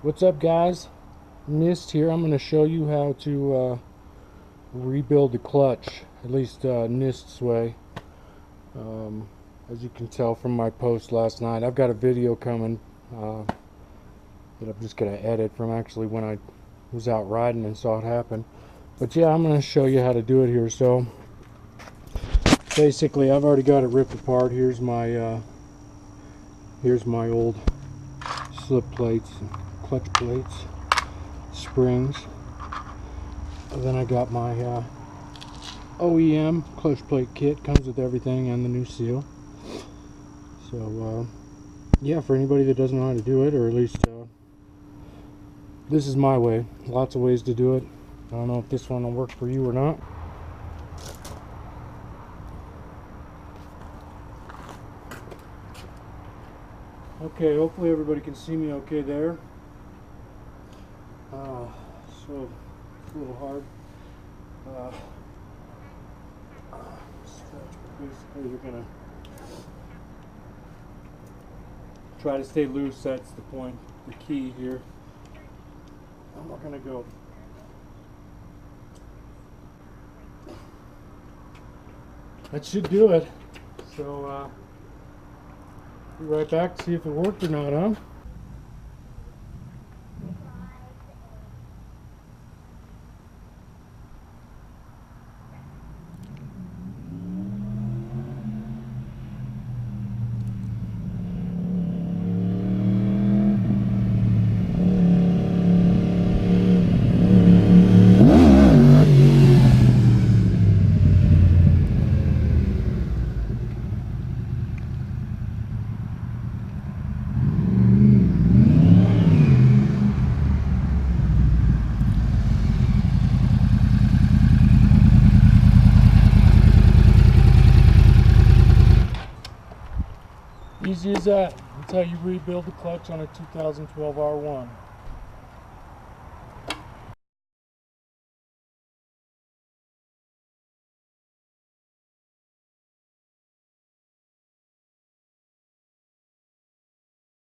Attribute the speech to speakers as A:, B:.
A: What's up, guys? Nyst here. I'm going to show you how to rebuild the clutch, at least Nyst's way. As you can tell from my post last night, I've got a video coming that I'm just going to edit from actually when I was out riding and saw it happen. But yeah, I'm going to show you how to do it here. So basically, I've already got it ripped apart. Here's my old slip plates, clutch plates, springs, and then I got my OEM clutch plate kit. Comes with everything and the new seal. So yeah, for anybody that doesn't know how to do it, or at least this is my way. Lots of ways to do it. I don't know if this one will work for you or not. Okay, hopefully everybody can see me okay there. So it's a little hard. Basically, you're gonna try to stay loose. That's the point, the key here. And we're gonna go. That should do it. So be right back to see if it worked or not, huh? Easy as that. That's how you rebuild the clutch on a 2012 R1.